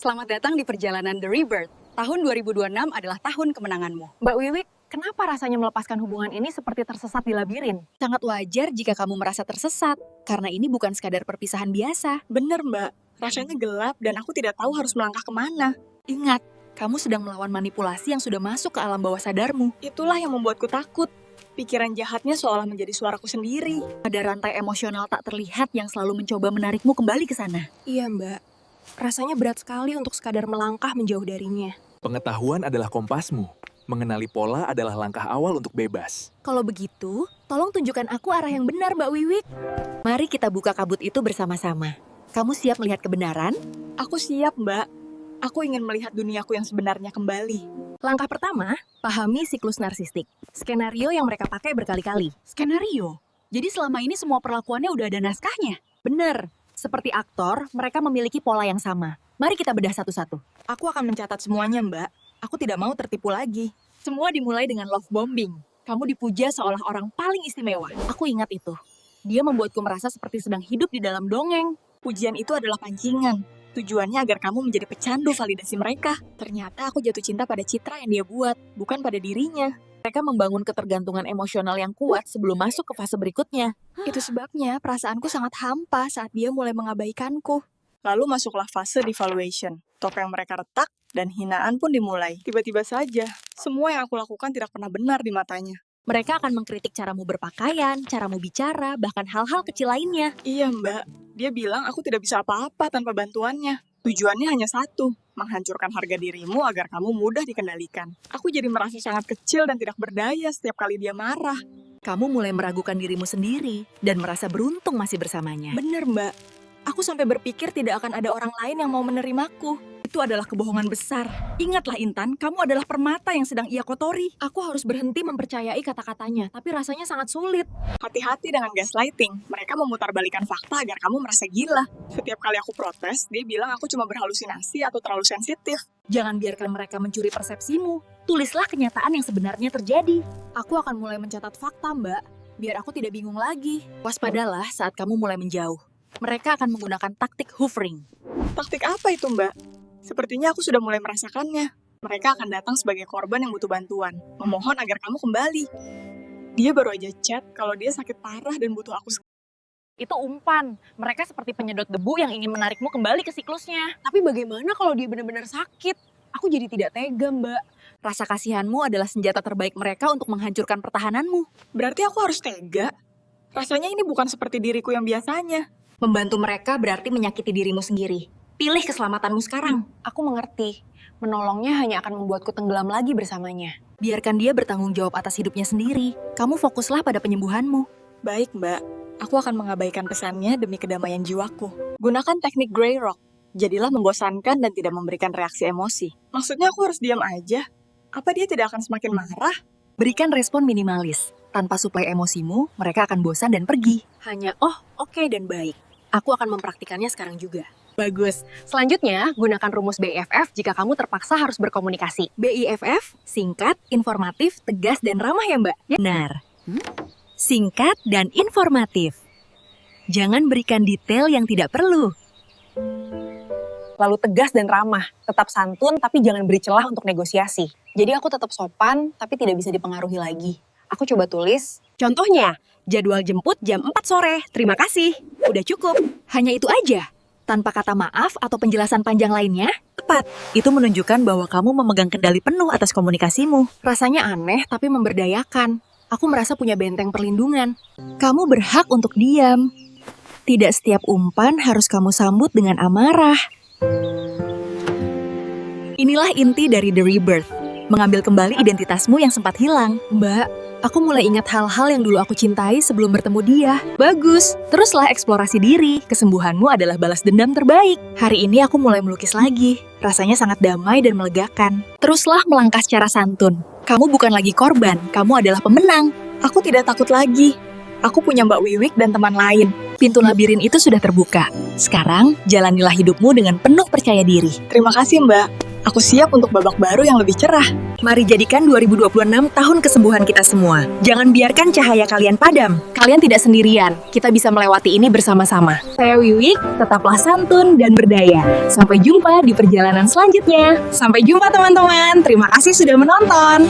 Selamat datang di perjalanan The Rebirth. Tahun 2026 adalah tahun kemenanganmu. Mbak Wiwik, kenapa rasanya melepaskan hubungan ini seperti tersesat di labirin? Sangat wajar jika kamu merasa tersesat, karena ini bukan sekadar perpisahan biasa. Bener mbak, rasanya gelap dan aku tidak tahu harus melangkah kemana. Ingat, kamu sedang melawan manipulasi yang sudah masuk ke alam bawah sadarmu. Itulah yang membuatku takut. Pikiran jahatnya seolah menjadi suaraku sendiri. Ada rantai emosional tak terlihat yang selalu mencoba menarikmu kembali ke sana. Iya mbak, rasanya berat sekali untuk sekadar melangkah menjauh darinya. Pengetahuan adalah kompasmu. Mengenali pola adalah langkah awal untuk bebas. Kalau begitu, tolong tunjukkan aku arah yang benar, Mbak Wiwik. Mari kita buka kabut itu bersama-sama. Kamu siap melihat kebenaran? Aku siap mbak. Aku ingin melihat duniaku yang sebenarnya kembali. Langkah pertama, pahami siklus narsistik. Skenario yang mereka pakai berkali-kali. Skenario? Jadi selama ini semua perlakuannya udah ada naskahnya? Bener, seperti aktor, mereka memiliki pola yang sama. Mari kita bedah satu-satu. Aku akan mencatat semuanya mbak. Aku tidak mau tertipu lagi. Semua dimulai dengan love bombing. Kamu dipuja seolah orang paling istimewa. Aku ingat itu. Dia membuatku merasa seperti sedang hidup di dalam dongeng. Pujian itu adalah pancingan. Tujuannya agar kamu menjadi pecandu validasi mereka. Ternyata aku jatuh cinta pada citra yang dia buat, bukan pada dirinya. Mereka membangun ketergantungan emosional yang kuat sebelum masuk ke fase berikutnya. Itu sebabnya perasaanku sangat hampa saat dia mulai mengabaikanku. Lalu masuklah fase devaluation. Topeng mereka retak dan hinaan pun dimulai. Tiba-tiba saja, semua yang aku lakukan tidak pernah benar di matanya. Mereka akan mengkritik caramu berpakaian, caramu bicara, bahkan hal-hal kecil lainnya. Iya mbak, dia bilang aku tidak bisa apa-apa tanpa bantuannya. Tujuannya hanya satu, menghancurkan harga dirimu agar kamu mudah dikendalikan. Aku jadi merasa sangat kecil dan tidak berdaya setiap kali dia marah. Kamu mulai meragukan dirimu sendiri dan merasa beruntung masih bersamanya. Bener mbak, aku sampai berpikir tidak akan ada orang lain yang mau menerimaku. Itu adalah kebohongan besar. Ingatlah Intan, kamu adalah permata yang sedang ia kotori. Aku harus berhenti mempercayai kata-katanya, tapi rasanya sangat sulit. Hati-hati dengan gaslighting. Mereka memutarbalikkan fakta agar kamu merasa gila. Setiap kali aku protes, dia bilang aku cuma berhalusinasi atau terlalu sensitif. Jangan biarkan mereka mencuri persepsimu. Tulislah kenyataan yang sebenarnya terjadi. Aku akan mulai mencatat fakta, Mbak, biar aku tidak bingung lagi. Waspadalah saat kamu mulai menjauh. Mereka akan menggunakan taktik hoovering. Taktik apa itu, Mbak? Sepertinya aku sudah mulai merasakannya. Mereka akan datang sebagai korban yang butuh bantuan, memohon agar kamu kembali. Dia baru aja chat kalau dia sakit parah dan butuh aku. Itu umpan. Mereka seperti penyedot debu yang ingin menarikmu kembali ke siklusnya. Tapi bagaimana kalau dia benar-benar sakit? Aku jadi tidak tega, Mbak. Rasa kasihanmu adalah senjata terbaik mereka untuk menghancurkan pertahananmu. Berarti aku harus tega? Rasanya ini bukan seperti diriku yang biasanya. Membantu mereka berarti menyakiti dirimu sendiri. Pilih keselamatanmu sekarang. Aku mengerti. Menolongnya hanya akan membuatku tenggelam lagi bersamanya. Biarkan dia bertanggung jawab atas hidupnya sendiri. Kamu fokuslah pada penyembuhanmu. Baik, Mbak. Aku akan mengabaikan pesannya demi kedamaian jiwaku. Gunakan teknik Grey Rock. Jadilah membosankan dan tidak memberikan reaksi emosi. Maksudnya aku harus diam aja? Apa dia tidak akan semakin marah? Berikan respon minimalis. Tanpa suplai emosimu, mereka akan bosan dan pergi. Hanya, oke dan baik. Aku akan mempraktikannya sekarang juga. Bagus. Selanjutnya, gunakan rumus BIFF jika kamu terpaksa harus berkomunikasi. BIFF, singkat, informatif, tegas, dan ramah ya Mbak? Benar. Singkat dan informatif. Jangan berikan detail yang tidak perlu. Lalu tegas dan ramah, tetap santun tapi jangan beri celah untuk negosiasi. Jadi aku tetap sopan tapi tidak bisa dipengaruhi lagi. Aku coba tulis, Contohnya, jadwal jemput jam 4 sore. Terima kasih. Udah cukup. Hanya itu aja. Tanpa kata maaf atau penjelasan panjang lainnya, tepat. Itu menunjukkan bahwa kamu memegang kendali penuh atas komunikasimu. rasanya aneh tapi memberdayakan. Aku merasa punya benteng perlindungan. Kamu berhak untuk diam. Tidak setiap umpan harus kamu sambut dengan amarah. Inilah inti dari The Rebirth. Mengambil kembali identitasmu yang sempat hilang. Mbak, aku mulai ingat hal-hal yang dulu aku cintai sebelum bertemu dia. Bagus, teruslah eksplorasi diri. Kesembuhanmu adalah balas dendam terbaik. Hari ini aku mulai melukis lagi. Rasanya sangat damai dan melegakan. Teruslah melangkah secara santun. Kamu bukan lagi korban, kamu adalah pemenang. Aku tidak takut lagi. Aku punya Mbak Wiwik dan teman lain. Pintu labirin itu sudah terbuka. Sekarang, jalanilah hidupmu dengan penuh percaya diri. Terima kasih, Mbak. Aku siap untuk babak baru yang lebih cerah. Mari jadikan 2026 tahun kesembuhan kita semua. Jangan biarkan cahaya kalian padam. Kalian tidak sendirian, kita bisa melewati ini bersama-sama. Saya Wiwik, tetaplah santun dan berdaya. Sampai jumpa di perjalanan selanjutnya. Sampai jumpa teman-teman, terima kasih sudah menonton.